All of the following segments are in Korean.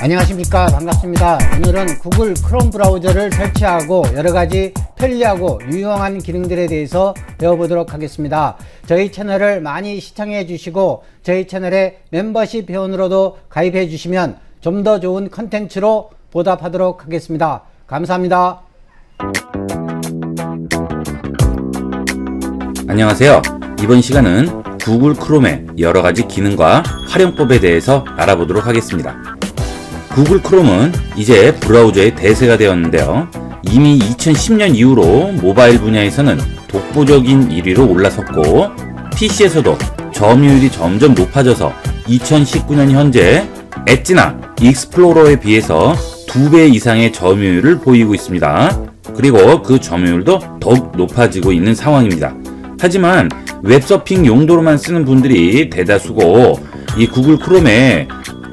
안녕하십니까, 반갑습니다. 오늘은 구글 크롬 브라우저를 설치하고 여러가지 편리하고 유용한 기능들에 대해서 배워보도록 하겠습니다. 저희 채널을 많이 시청해 주시고 저희 채널에 멤버십 회원으로도 가입해 주시면 좀 더 좋은 컨텐츠로 보답하도록 하겠습니다. 감사합니다. 안녕하세요. 이번 시간은 구글 크롬의 여러가지 기능과 활용법에 대해서 알아보도록 하겠습니다. 구글 크롬은 이제 브라우저의 대세가 되었는데요. 이미 2010년 이후로 모바일 분야에서는 독보적인 1위로 올라섰고 PC에서도 점유율이 점점 높아져서 2019년 현재 엣지나 익스플로러에 비해서 2배 이상의 점유율을 보이고 있습니다. 그리고 그 점유율도 더욱 높아지고 있는 상황입니다. 하지만 웹서핑 용도로만 쓰는 분들이 대다수고 이 구글 크롬에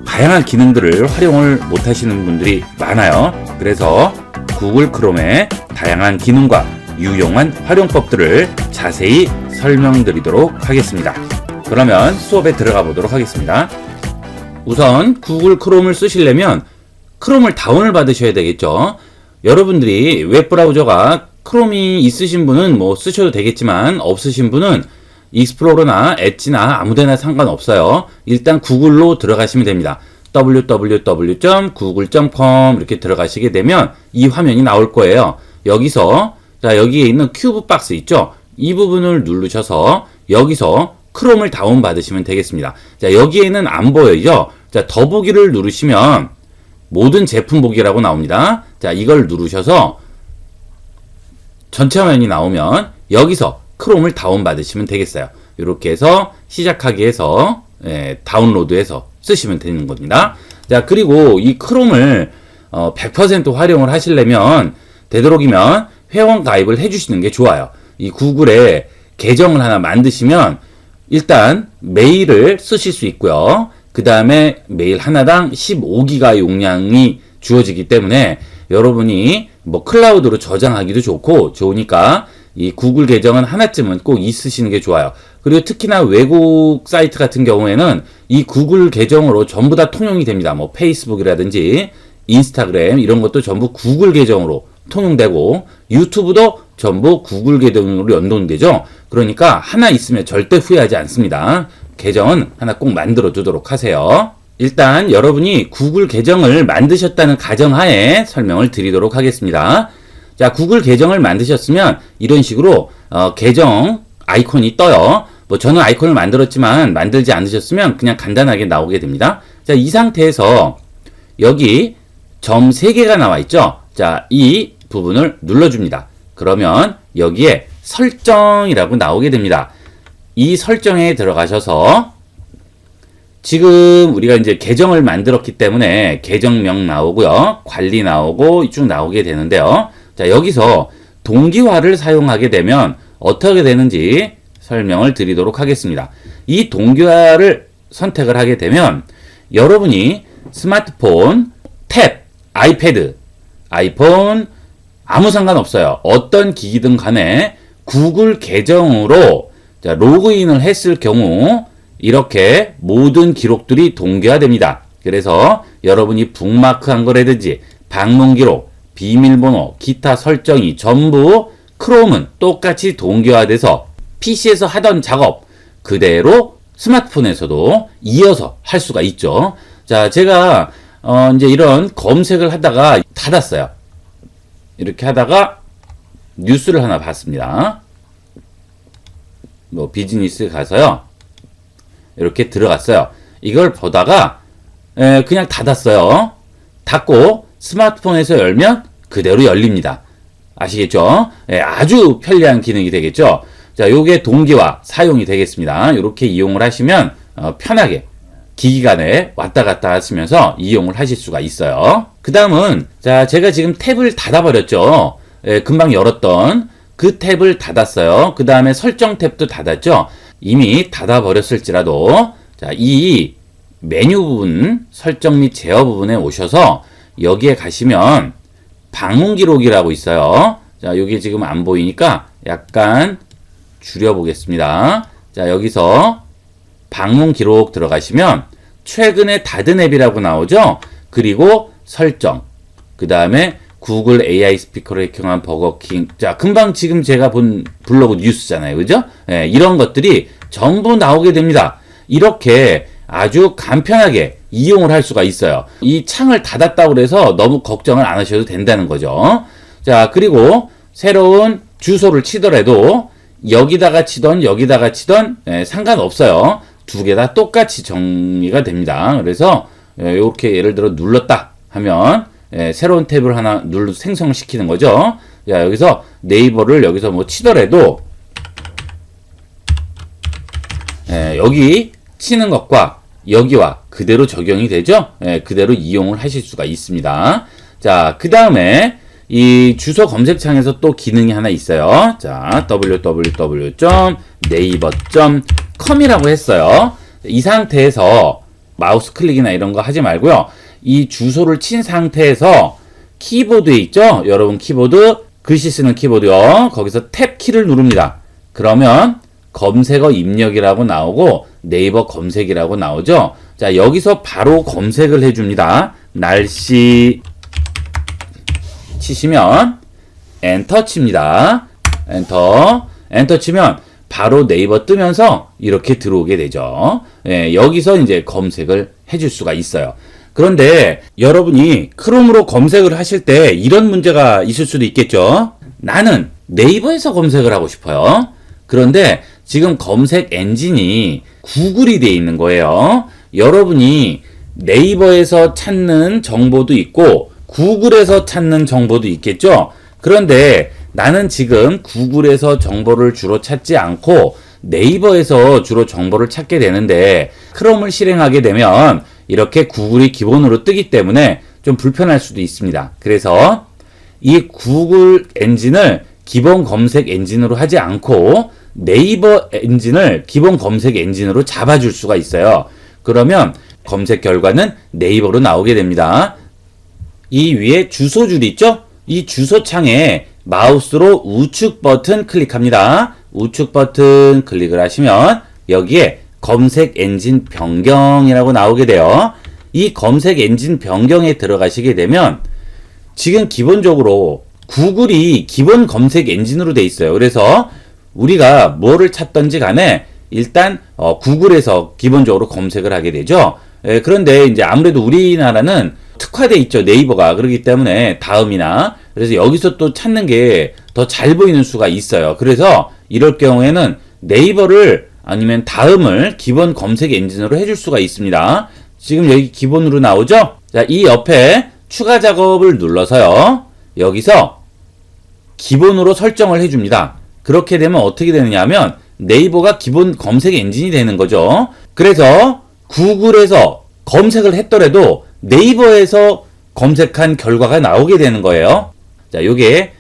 다양한 기능들을 활용을 못하시는 분들이 많아요. 그래서 구글 크롬의 다양한 기능과 유용한 활용법들을 자세히 설명드리도록 하겠습니다. 그러면 수업에 들어가 보도록 하겠습니다. 우선 구글 크롬을 쓰시려면 크롬을 다운을 받으셔야 되겠죠. 여러분들이 웹브라우저가 크롬이 있으신 분은 뭐 쓰셔도 되겠지만 없으신 분은 익스플로러나 엣지나 아무데나 상관없어요. 일단 구글로 들어가시면 됩니다. www.google.com 이렇게 들어가시게 되면 이 화면이 나올 거예요. 여기서 자 여기에 있는 큐브 박스 있죠? 이 부분을 누르셔서 여기서 크롬을 다운 받으시면 되겠습니다. 자 여기에는 안 보여요. 자 더보기를 누르시면 모든 제품 보기라고 나옵니다. 자 이걸 누르셔서 전체 화면이 나오면 여기서 크롬을 다운 받으시면 되겠어요. 이렇게 해서 시작하기 해서 다운로드해서 쓰시면 되는 겁니다. 자 그리고 이 크롬을 100% 활용을 하시려면 되도록이면 회원 가입을 해주시는 게 좋아요. 이 구글에 계정을 하나 만드시면 일단 메일을 쓰실 수 있고요. 그 다음에 메일 하나당 15기가 용량이 주어지기 때문에 여러분이 뭐 클라우드로 저장하기도 좋으니까 이 구글 계정은 하나쯤은 꼭 있으시는 게 좋아요. 그리고 특히나 외국 사이트 같은 경우에는 이 구글 계정으로 전부 다 통용이 됩니다. 뭐 페이스북이라든지 인스타그램 이런 것도 전부 구글 계정으로 통용되고 유튜브도 전부 구글 계정으로 연동되죠. 그러니까 하나 있으면 절대 후회하지 않습니다. 계정은 하나 꼭 만들어 두도록 하세요. 일단 여러분이 구글 계정을 만드셨다는 가정하에 설명을 드리도록 하겠습니다. 자, 구글 계정을 만드셨으면 이런 식으로 계정 아이콘이 떠요. 뭐 저는 아이콘을 만들었지만 만들지 않으셨으면 그냥 간단하게 나오게 됩니다. 자, 이 상태에서 여기 점 3개가 나와 있죠. 자, 이 부분을 눌러줍니다. 그러면 여기에 설정이라고 나오게 됩니다. 이 설정에 들어가셔서 지금 우리가 이제 계정을 만들었기 때문에 계정명 나오고요. 관리 나오고 쭉 나오게 되는데요. 자, 여기서 동기화를 사용하게 되면 어떻게 되는지 설명을 드리도록 하겠습니다. 이 동기화를 선택을 하게 되면 여러분이 스마트폰, 탭, 아이패드, 아이폰 아무 상관없어요. 어떤 기기든 간에 구글 계정으로 자, 로그인을 했을 경우 이렇게 모든 기록들이 동기화됩니다. 그래서 여러분이 북마크한 거라든지 방문 기록, 비밀번호, 기타 설정이 전부 크롬은 똑같이 동기화돼서 PC에서 하던 작업 그대로 스마트폰에서도 이어서 할 수가 있죠. 자, 제가 이제 이런 검색을 하다가 닫았어요. 이렇게 하다가 뉴스를 하나 봤습니다. 뭐 비즈니스 가서요. 이렇게 들어갔어요. 이걸 보다가 그냥 닫았어요. 닫고 스마트폰에서 열면 그대로 열립니다. 아시겠죠? 아주 편리한 기능이 되겠죠? 자, 요게 동기화 사용이 되겠습니다. 이렇게 이용을 하시면 편하게 기기 간에 왔다 갔다 하시면서 이용을 하실 수가 있어요. 그 다음은 자, 제가 지금 탭을 닫아버렸죠. 금방 열었던 그 탭을 닫았어요. 그 다음에 설정 탭도 닫았죠. 이미 닫아버렸을지라도 자, 이 메뉴 부분 설정 및 제어 부분에 오셔서 여기에 가시면 방문 기록이라고 있어요. 자, 여기 지금 안 보이니까 약간 줄여보겠습니다. 자, 여기서 방문 기록 들어가시면 최근에 닫은 앱이라고 나오죠. 그리고 설정, 그 다음에 구글 AI 스피커로 해킹한 버거킹. 자, 금방 지금 제가 본 블로그 뉴스잖아요. 그죠? 예, 이런 것들이 전부 나오게 됩니다. 이렇게 아주 간편하게 이용을 할 수가 있어요. 이 창을 닫았다고 해서 너무 걱정을 안 하셔도 된다는 거죠. 자, 그리고 새로운 주소를 치더라도 여기다가 치던 여기다가 치던 상관없어요. 두 개 다 똑같이 정리가 됩니다. 그래서 이렇게 예를 들어 눌렀다 하면 새로운 탭을 하나 생성을 시키는 거죠. 자, 여기서 네이버를 여기서 뭐 치더라도 여기 치는 것과 여기와 그대로 적용이 되죠. 그대로 이용을 하실 수가 있습니다. 자, 그 다음에 이 주소 검색창에서 또 기능이 하나 있어요. 자, www.naver.com이라고 했어요. 이 상태에서 마우스 클릭이나 이런 거 하지 말고요. 이 주소를 친 상태에서 키보드에 있죠? 여러분 키보드, 글씨 쓰는 키보드요. 거기서 탭 키를 누릅니다. 그러면 검색어 입력이라고 나오고 네이버 검색이라고 나오죠? 자, 여기서 바로 검색을 해줍니다. 날씨 치시면 엔터 칩니다. 엔터 치면 바로 네이버 뜨면서 이렇게 들어오게 되죠. 여기서 이제 검색을 해줄 수가 있어요. 그런데 여러분이 크롬으로 검색을 하실 때 이런 문제가 있을 수도 있겠죠. 나는 네이버에서 검색을 하고 싶어요. 그런데 지금 검색 엔진이 구글이 되어 있는 거예요. 여러분이 네이버에서 찾는 정보도 있고 구글에서 찾는 정보도 있겠죠. 그런데 나는 지금 구글에서 정보를 주로 찾지 않고 네이버에서 주로 정보를 찾게 되는데 크롬을 실행하게 되면 이렇게 구글이 기본으로 뜨기 때문에 좀 불편할 수도 있습니다. 그래서 이 구글 엔진을 기본 검색 엔진으로 하지 않고 네이버 엔진을 기본 검색 엔진으로 잡아줄 수가 있어요. 그러면 검색 결과는 네이버로 나오게 됩니다. 이 위에 주소줄이 있죠? 이 주소창에 마우스로 우측 버튼 클릭합니다. 우측 버튼 클릭을 하시면 여기에 검색 엔진 변경이라고 나오게 돼요. 이 검색 엔진 변경에 들어가시게 되면 지금 기본적으로 구글이 기본 검색 엔진으로 돼 있어요. 그래서 우리가 뭐를 찾던지 간에 일단 구글에서 기본적으로 검색을 하게 되죠. 그런데 이제 아무래도 우리나라는 특화돼 있죠. 네이버가. 그렇기 때문에 다음이나 그래서 여기서 또 찾는 게 더 잘 보이는 수가 있어요. 그래서 이럴 경우에는 네이버를 아니면 다음을 기본 검색 엔진으로 해줄 수가 있습니다. 지금 여기 기본으로 나오죠? 자, 이 옆에 추가 작업을 눌러서요. 여기서 기본으로 설정을 해줍니다. 그렇게 되면 어떻게 되느냐 하면 네이버가 기본 검색 엔진이 되는 거죠. 그래서 구글에서 검색을 했더라도 네이버에서 검색한 결과가 나오게 되는 거예요. 자, 요게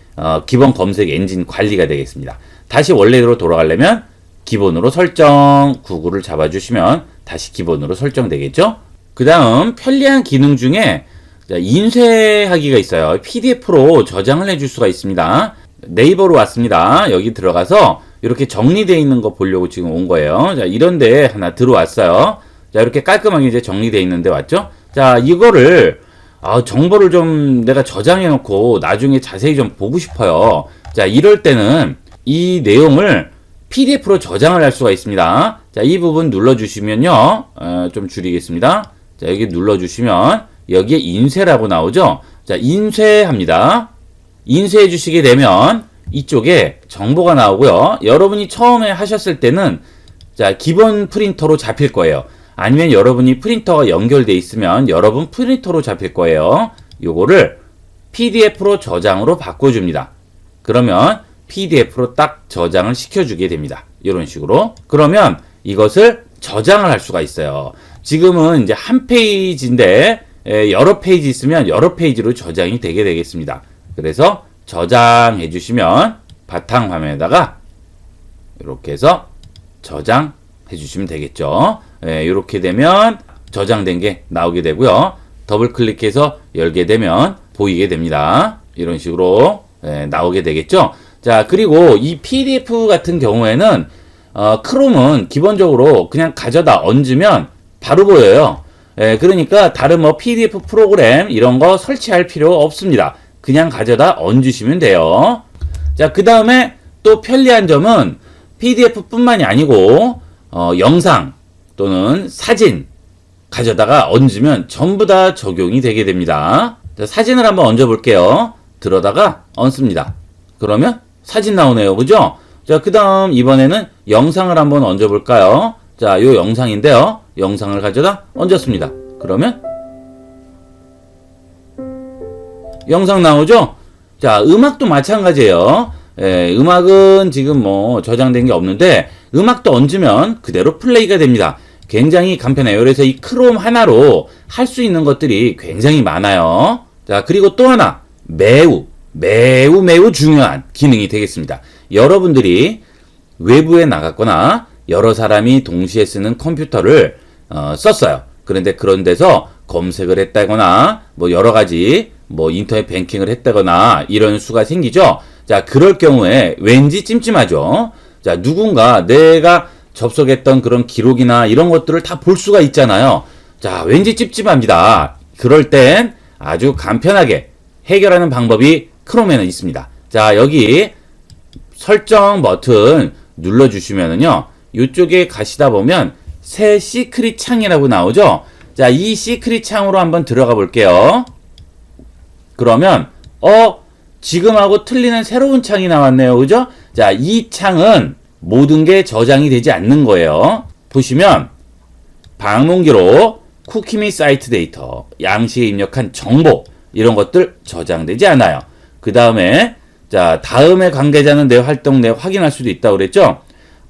기본 검색 엔진 관리가 되겠습니다. 다시 원래대로 돌아가려면 기본으로 설정, 구글을 잡아주시면 다시 기본으로 설정되겠죠? 그 다음 편리한 기능 중에 인쇄하기가 있어요. PDF로 저장을 해줄 수가 있습니다. 네이버로 왔습니다. 여기 들어가서 이렇게 정리되어 있는 거 보려고 지금 온 거예요. 자, 이런데 하나 들어왔어요. 자, 이렇게 깔끔하게 이제 정리되어 있는데 왔죠? 자, 이거를 정보를 좀 내가 저장해 놓고 나중에 자세히 좀 보고 싶어요. 자, 이럴 때는 이 내용을 PDF로 저장을 할 수가 있습니다. 자, 이 부분 눌러주시면요. 좀 줄이겠습니다. 자, 여기 눌러주시면 여기에 인쇄라고 나오죠. 자, 인쇄합니다. 인쇄해 주시게 되면 이쪽에 정보가 나오고요. 여러분이 처음에 하셨을 때는 자, 기본 프린터로 잡힐 거예요. 아니면 여러분이 프린터가 연결돼 있으면 여러분 프린터로 잡힐 거예요. 요거를 PDF로 저장으로 바꿔줍니다. 그러면 PDF로 딱 저장을 시켜주게 됩니다. 이런 식으로. 그러면 이것을 저장을 할 수가 있어요. 지금은 이제 한 페이지인데 여러 페이지 있으면 여러 페이지로 저장이 되게 되겠습니다. 그래서 저장해 주시면 바탕화면에다가 이렇게 해서 저장해 주시면 되겠죠. 이렇게 되면 저장된 게 나오게 되고요. 더블 클릭해서 열게 되면 보이게 됩니다. 이런 식으로 나오게 되겠죠. 자, 그리고 이 PDF 같은 경우에는 크롬은 기본적으로 그냥 가져다 얹으면 바로 보여요. 그러니까 다른 뭐 PDF 프로그램 이런 거 설치할 필요 없습니다. 그냥 가져다 얹으시면 돼요. 자, 그 다음에 또 편리한 점은 PDF뿐만이 아니고 영상 또는 사진 가져다가 얹으면 전부 다 적용이 되게 됩니다. 자, 사진을 한번 얹어 볼게요. 들어다가 얹습니다. 그러면 사진 나오네요. 그죠? 자, 그 다음 이번에는 영상을 한번 얹어 볼까요? 자, 요 영상인데요. 영상을 가져다 얹었습니다. 그러면 영상 나오죠? 자, 음악도 마찬가지예요. 음악은 지금 뭐 저장된 게 없는데 음악도 얹으면 그대로 플레이가 됩니다. 굉장히 간편해요. 그래서 이 크롬 하나로 할 수 있는 것들이 굉장히 많아요. 자, 그리고 또 하나 매우 중요한 기능이 되겠습니다. 여러분들이 외부에 나갔거나 여러 사람이 동시에 쓰는 컴퓨터를 썼어요. 그런데 그런 데서 검색을 했다거나 뭐 여러 가지 뭐 인터넷 뱅킹을 했다거나 이런 수가 생기죠. 자, 그럴 경우에 왠지 찜찜하죠. 자, 누군가 내가 접속했던 그런 기록이나 이런 것들을 다 볼 수가 있잖아요. 자, 왠지 찝찝합니다. 그럴 땐 아주 간편하게 해결하는 방법이 크롬에는 있습니다. 자, 여기 설정 버튼 눌러주시면은요, 이쪽에 가시다 보면 새 시크릿 창이라고 나오죠. 자, 이 시크릿 창으로 한번 들어가 볼게요. 그러면 지금하고 틀리는 새로운 창이 나왔네요. 그죠? 자, 이 창은 모든 게 저장이 되지 않는 거예요. 보시면 방문 기록, 쿠키 및 사이트 데이터, 양식에 입력한 정보 이런 것들 저장되지 않아요. 그 다음에 자, 다음에 관계자는 내 활동 내 확인할 수도 있다고 그랬죠?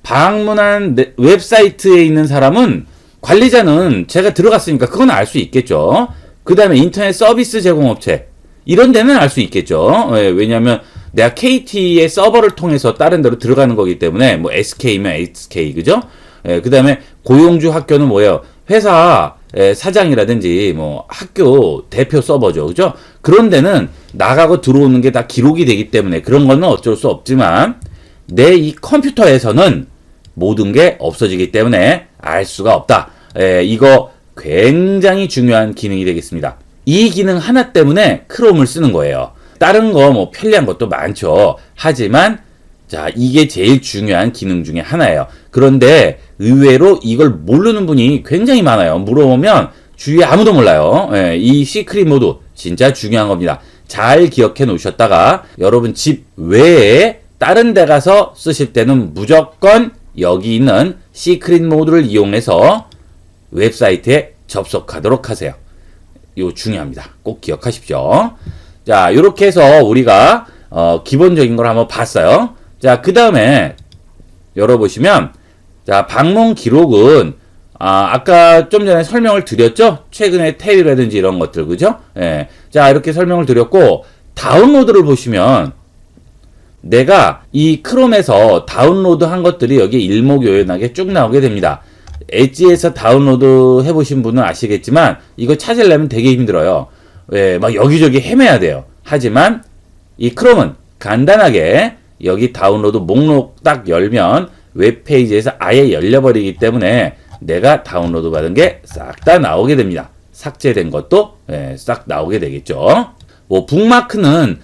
방문한 웹사이트에 있는 사람은 관리자는 제가 들어갔으니까 그건 알 수 있겠죠. 그 다음에 인터넷 서비스 제공업체 이런 데는 알 수 있겠죠. 왜냐하면 내가 KT의 서버를 통해서 다른 데로 들어가는 거기 때문에 뭐 SK면 SK 그죠? 그 다음에 고용주 학교는 뭐예요? 회사 사장이라든지 뭐 학교 대표 서버죠. 그죠? 그런 데는 나가고 들어오는 게 다 기록이 되기 때문에 그런 거는 어쩔 수 없지만 내 이 컴퓨터에서는 모든 게 없어지기 때문에 알 수가 없다. 이거 굉장히 중요한 기능이 되겠습니다. 이 기능 하나 때문에 크롬을 쓰는 거예요. 다른 거 뭐 편리한 것도 많죠. 하지만 자, 이게 제일 중요한 기능 중에 하나예요. 그런데 의외로 이걸 모르는 분이 굉장히 많아요. 물어보면 주위에 아무도 몰라요. 이 시크릿 모드 진짜 중요한 겁니다. 잘 기억해 놓으셨다가 여러분 집 외에 다른 데 가서 쓰실 때는 무조건 여기 있는 시크릿 모드를 이용해서 웹사이트에 접속하도록 하세요. 이거 중요합니다. 꼭 기억하십시오. 자, 이렇게 해서 우리가 기본적인 걸 한번 봤어요. 자, 그 다음에 열어보시면 자, 방문 기록은 아까 좀 전에 설명을 드렸죠? 최근에 탭이라든지 이런 것들, 그죠? 자, 이렇게 설명을 드렸고 다운로드를 보시면 내가 이 크롬에서 다운로드 한 것들이 여기 일목요연하게 쭉 나오게 됩니다. 엣지에서 다운로드 해보신 분은 아시겠지만 이거 찾으려면 되게 힘들어요. 막 여기저기 헤매야 돼요. 하지만 이 크롬은 간단하게 여기 다운로드 목록 딱 열면 웹페이지에서 아예 열려버리기 때문에 내가 다운로드 받은 게 싹 다 나오게 됩니다. 삭제된 것도 싹 나오게 되겠죠. 뭐 북마크는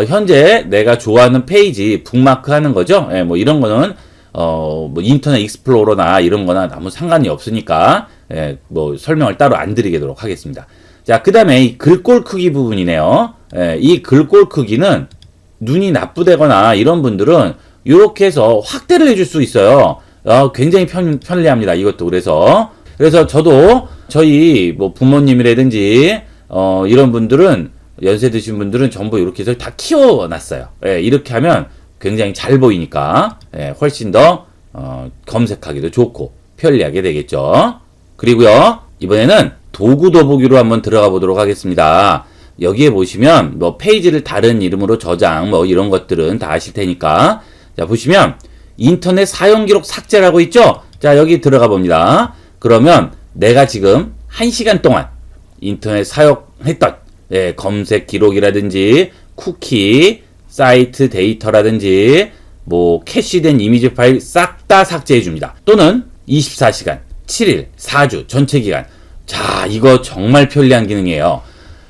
현재 내가 좋아하는 페이지 북마크 하는 거죠. 뭐 이런 거는 뭐 인터넷 익스플로러나 이런 거나 아무 상관이 없으니까 뭐 설명을 따로 안 드리도록 하겠습니다. 자, 그 다음에 이 글꼴 크기 부분이네요. 이 글꼴 크기는 눈이 나쁘다거나 이런 분들은 이렇게 해서 확대를 해줄 수 있어요. 굉장히 편리합니다. 이것도 그래서 저도 저희 뭐 부모님이라든지 이런 분들은 연세 드신 분들은 전부 이렇게 해서 다 키워놨어요. 이렇게 하면 굉장히 잘 보이니까 훨씬 더 검색하기도 좋고 편리하게 되겠죠. 그리고요, 이번에는 도구 더보기로 한번 들어가 보도록 하겠습니다. 여기에 보시면 뭐 페이지를 다른 이름으로 저장 뭐 이런 것들은 다 아실 테니까 자, 보시면 인터넷 사용 기록 삭제라고 있죠. 자, 여기 들어가 봅니다. 그러면 내가 지금 1시간 동안 인터넷 사용했던 검색 기록이라든지 쿠키, 사이트 데이터라든지 뭐 캐시된 이미지 파일 싹 다 삭제해 줍니다. 또는 24시간, 7일, 4주 전체 기간 자, 이거 정말 편리한 기능이에요.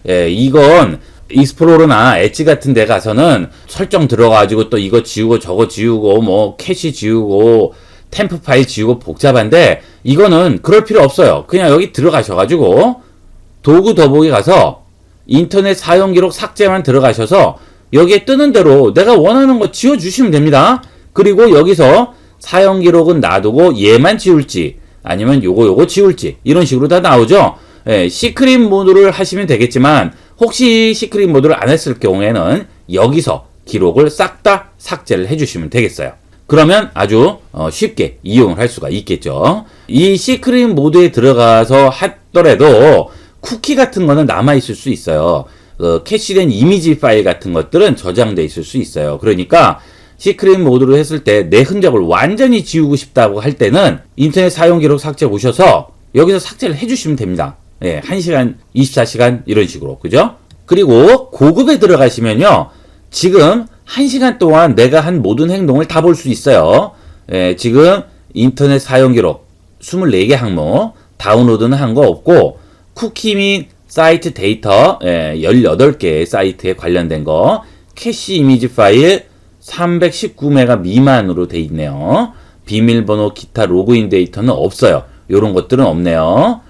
예, 이건 익스플로러나 엣지 같은 데 가서는 설정 들어가지고 또 이거 지우고 저거 지우고 뭐 캐시 지우고 템프 파일 지우고 복잡한데 이거는 그럴 필요 없어요. 그냥 여기 들어가셔가지고 도구 더보기 가서 인터넷 사용 기록 삭제만 들어가셔서 여기에 뜨는 대로 내가 원하는 거 지워주시면 됩니다. 그리고 여기서 사용 기록은 놔두고 얘만 지울지 아니면 요거 지울지 이런 식으로 다 나오죠. 예, 시크릿 모드를 하시면 되겠지만 혹시 시크릿 모드를 안 했을 경우에는 여기서 기록을 싹 다 삭제를 해주시면 되겠어요. 그러면 아주 쉽게 이용을 할 수가 있겠죠. 이 시크릿 모드에 들어가서 하더라도 쿠키 같은 거는 남아있을 수 있어요. 캐시된 이미지 파일 같은 것들은 저장돼 있을 수 있어요. 그러니까 시크릿 모드로 했을 때 내 흔적을 완전히 지우고 싶다고 할 때는 인터넷 사용 기록 삭제 오셔서 여기서 삭제를 해주시면 됩니다. 예, 1시간, 24시간 이런 식으로. 그죠? 그리고 고급에 들어가시면요. 지금 1시간 동안 내가 한 모든 행동을 다 볼 수 있어요. 예, 지금 인터넷 사용 기록 24개 항목 다운로드는 한 거 없고 쿠키 및 사이트 데이터 18개 사이트에 관련된 거 캐시 이미지 파일 319메가 미만으로 돼 있네요. 비밀번호 기타 로그인 데이터는 없어요. 요런 것들은 없네요.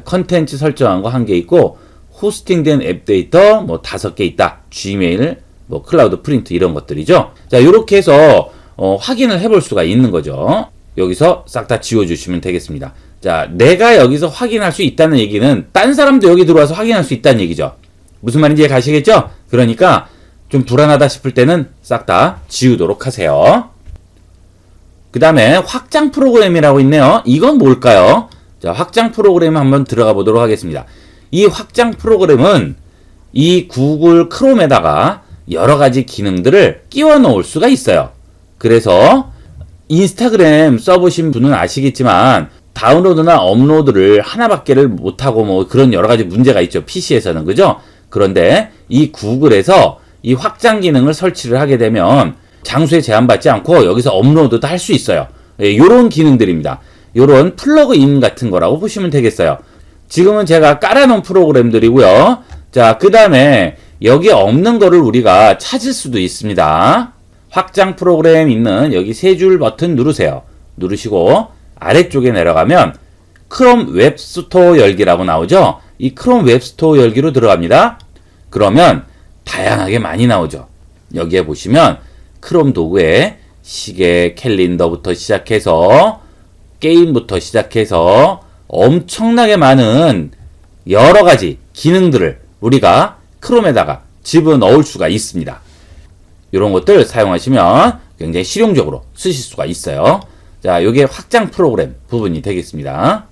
컨텐츠 설정한 거 1개 있고 호스팅된 앱 데이터 뭐 5개 있다. 지메일, 뭐 클라우드 프린트 이런 것들이죠. 자, 요렇게 해서 확인을 해볼 수가 있는 거죠. 여기서 싹 다 지워주시면 되겠습니다. 자, 내가 여기서 확인할 수 있다는 얘기는 딴 사람도 여기 들어와서 확인할 수 있다는 얘기죠. 무슨 말인지 가시겠죠? 그러니까 좀 불안하다 싶을 때는 싹 다 지우도록 하세요. 그 다음에 확장 프로그램이라고 있네요. 이건 뭘까요? 자, 확장 프로그램 한번 들어가 보도록 하겠습니다. 이 확장 프로그램은 이 구글 크롬에다가 여러 가지 기능들을 끼워 넣을 수가 있어요. 그래서 인스타그램 써보신 분은 아시겠지만 다운로드나 업로드를 하나밖에를 못하고 뭐 그런 여러 가지 문제가 있죠. PC에서는. 그죠? 그런데 이 구글에서 이 확장 기능을 설치를 하게 되면 장소에 제한받지 않고 여기서 업로드도 할 수 있어요. 예, 요런 기능들입니다. 요런 플러그인 같은 거라고 보시면 되겠어요. 지금은 제가 깔아놓은 프로그램들이고요. 자, 그 다음에 여기에 없는 거를 우리가 찾을 수도 있습니다. 확장 프로그램 있는 여기 세 줄 버튼 누르세요. 누르시고 아래쪽에 내려가면 크롬 웹스토어 열기라고 나오죠. 이 크롬 웹스토어 열기로 들어갑니다. 그러면 다양하게 많이 나오죠. 여기에 보시면 크롬 도구에 시계, 캘린더부터 시작해서 게임부터 시작해서 엄청나게 많은 여러 가지 기능들을 우리가 크롬에다가 집어넣을 수가 있습니다. 이런 것들 사용하시면 굉장히 실용적으로 쓰실 수가 있어요. 자, 요게 확장 프로그램 부분이 되겠습니다.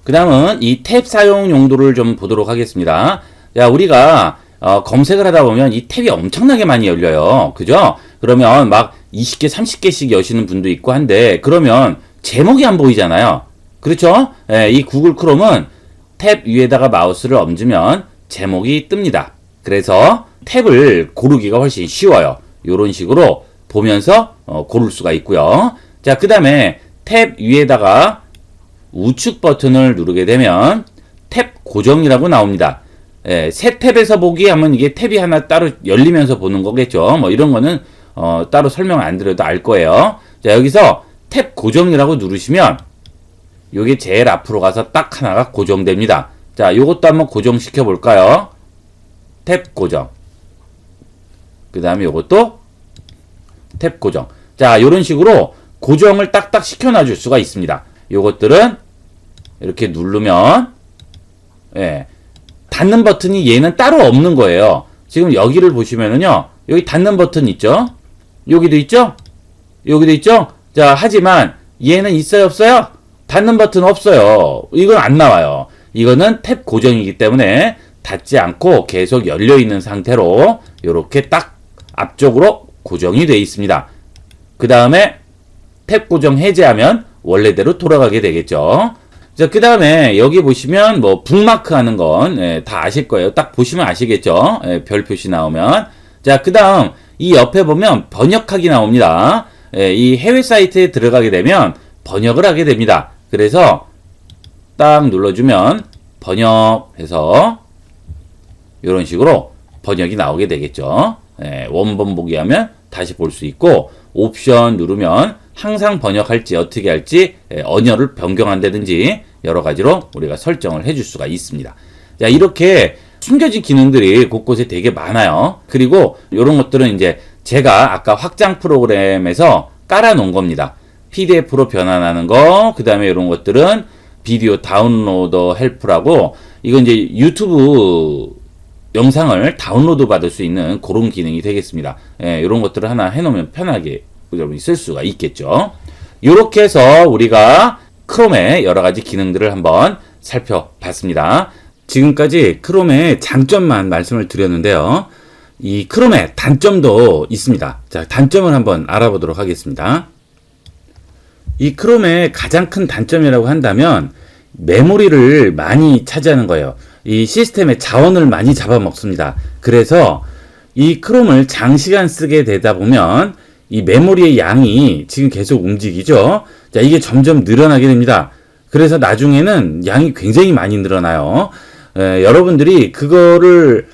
그 다음은 이 탭 사용 용도를 좀 보도록 하겠습니다. 자, 우리가 검색을 하다 보면 이 탭이 엄청나게 많이 열려요. 그죠? 그러면 막 20개, 30개씩 여시는 분도 있고 한데, 그러면 제목이 안 보이잖아요. 그렇죠? 예, 이 구글 크롬은 탭 위에다가 마우스를 얹으면 제목이 뜹니다. 그래서 탭을 고르기가 훨씬 쉬워요. 이런 식으로 보면서 고를 수가 있고요. 자, 그 다음에 탭 위에다가 우측 버튼을 누르게 되면 탭 고정이라고 나옵니다. 예, 새 탭에서 보기 하면 이게 탭이 하나 따로 열리면서 보는 거겠죠. 뭐 이런 거는 따로 설명 안 드려도 알 거예요. 자, 여기서 탭 고정이라고 누르시면 요게 제일 앞으로 가서 딱 하나가 고정됩니다. 자, 요것도 한번 고정시켜 볼까요? 탭 고정. 그 다음에 요것도 탭 고정. 자, 요런 식으로 고정을 딱딱 시켜놔 줄 수가 있습니다. 요것들은 이렇게 누르면 예, 닫는 버튼이 얘는 따로 없는 거예요. 지금 여기를 보시면은요, 여기 닫는 버튼 있죠? 여기도 있죠? 여기도 있죠? 자, 하지만 얘는 있어요, 없어요? 닫는 버튼 없어요. 이건 안 나와요. 이거는 탭 고정이기 때문에 닫지 않고 계속 열려있는 상태로 이렇게 딱 앞쪽으로 고정이 되어 있습니다. 그 다음에 탭 고정 해제하면 원래대로 돌아가게 되겠죠. 자, 그 다음에 여기 보시면 뭐 북마크 하는 건 다 아실 거예요. 딱 보시면 아시겠죠. 별 표시 나오면. 자, 그 다음 이 옆에 보면 번역하기 나옵니다. 이 해외 사이트에 들어가게 되면 번역을 하게 됩니다. 그래서 딱 눌러주면 번역해서 이런 식으로 번역이 나오게 되겠죠. 예, 원본 보기 하면 다시 볼 수 있고, 옵션 누르면 항상 번역할지 어떻게 할지, 언어를 변경한다든지 여러 가지로 우리가 설정을 해줄 수가 있습니다. 자, 이렇게 숨겨진 기능들이 곳곳에 되게 많아요. 그리고 이런 것들은 이제 제가 아까 확장 프로그램에서 깔아놓은 겁니다. PDF로 변환하는 거, 그 다음에 이런 것들은 비디오 다운로더 헬프라고, 이건 이제 유튜브 영상을 다운로드 받을 수 있는 그런 기능이 되겠습니다. 예, 이런 것들을 하나 해놓으면 편하게 여러분이 쓸 수가 있겠죠. 이렇게 해서 우리가 크롬의 여러 가지 기능들을 한번 살펴봤습니다. 지금까지 크롬의 장점만 말씀을 드렸는데요. 이 크롬의 단점도 있습니다. 자, 단점을 한번 알아보도록 하겠습니다. 이 크롬의 가장 큰 단점이라고 한다면 메모리를 많이 차지하는 거예요. 이 시스템의 자원을 많이 잡아먹습니다. 그래서 이 크롬을 장시간 쓰게 되다 보면 이 메모리의 양이 지금 계속 움직이죠. 자, 이게 점점 늘어나게 됩니다. 그래서 나중에는 양이 굉장히 많이 늘어나요. 여러분들이 그거를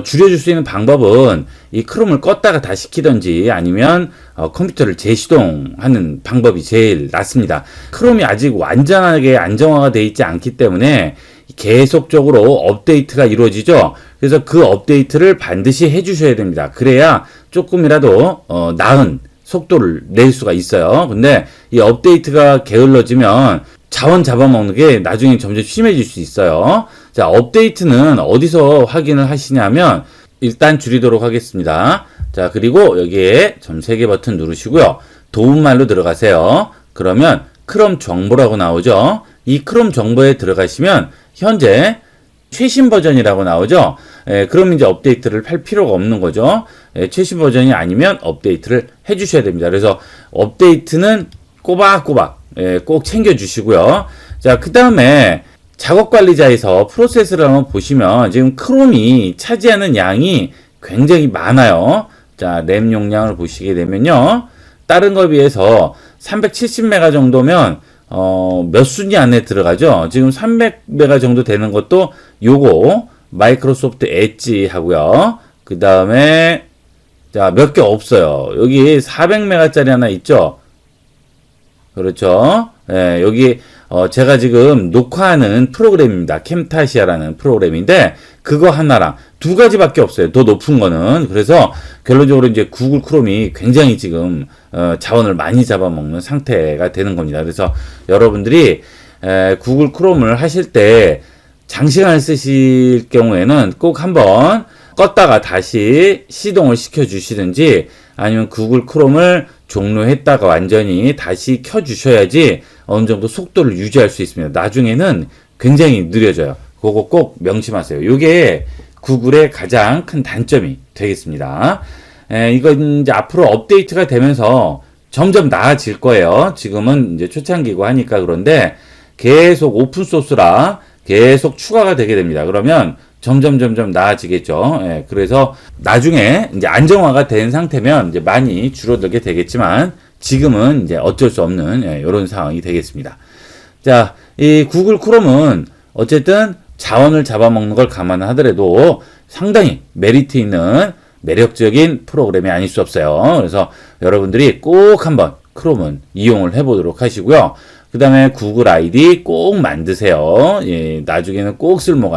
줄여줄 수 있는 방법은 이 크롬을 껐다가 다시 켜든지 아니면 컴퓨터를 재시동하는 방법이 제일 낫습니다. 크롬이 아직 완전하게 안정화가 되어 있지 않기 때문에 계속적으로 업데이트가 이루어지죠. 그래서 그 업데이트를 반드시 해주셔야 됩니다. 그래야 조금이라도 나은 속도를 낼 수가 있어요. 근데 이 업데이트가 게을러지면 자원 잡아먹는 게 나중에 점점 심해질 수 있어요. 자, 업데이트는 어디서 확인을 하시냐면 일단 줄이도록 하겠습니다. 자, 그리고 여기에 점 3개 버튼 누르시고요. 도움말로 들어가세요. 그러면 크롬 정보라고 나오죠. 이 크롬 정보에 들어가시면 현재 최신 버전이라고 나오죠. 그럼 이제 업데이트를 할 필요가 없는 거죠. 최신 버전이 아니면 업데이트를 해주셔야 됩니다. 그래서 업데이트는 꼬박꼬박 꼭 챙겨주시고요. 자, 그 다음에 작업관리자에서 프로세스를 한번 보시면 지금 크롬이 차지하는 양이 굉장히 많아요. 자, 램 용량을 보시게 되면요. 다른 거에 비해서 370메가 정도면 몇 순위 안에 들어가죠. 지금 300메가 정도 되는 것도 요거 마이크로소프트 엣지 하고요. 그 다음에 자, 몇 개 없어요. 여기 400메가짜리 하나 있죠. 그렇죠. 예, 여기 제가 지금 녹화하는 프로그램입니다. 캠타시아라는 프로그램인데 그거 하나랑 2가지밖에 없어요. 더 높은 거는. 그래서 결론적으로 이제 구글 크롬이 굉장히 지금 자원을 많이 잡아먹는 상태가 되는 겁니다. 그래서 여러분들이 구글 크롬을 하실 때 장시간을 쓰실 경우에는 꼭 한번 껐다가 다시 시동을 시켜 주시든지 아니면 구글 크롬을 종료했다가 완전히 다시 켜 주셔야지 어느 정도 속도를 유지할 수 있습니다. 나중에는 굉장히 느려져요. 그거 꼭 명심하세요. 이게 구글의 가장 큰 단점이 되겠습니다. 이건 이제 앞으로 업데이트가 되면서 점점 나아질 거예요. 지금은 이제 초창기고 하니까 그런데 계속 오픈소스라 계속 추가가 되게 됩니다. 그러면 점점 나아지겠죠. 그래서 나중에 이제 안정화가 된 상태면 이제 많이 줄어들게 되겠지만 지금은 이제 어쩔 수 없는 이런 상황이 되겠습니다. 자, 이 구글 크롬은 어쨌든 자원을 잡아먹는 걸 감안하더라도 상당히 메리트 있는 매력적인 프로그램이 아닐 수 없어요. 그래서 여러분들이 꼭 한번 크롬은 이용을 해보도록 하시고요. 그 다음에 구글 아이디 꼭 만드세요. 나중에는 꼭 쓸모가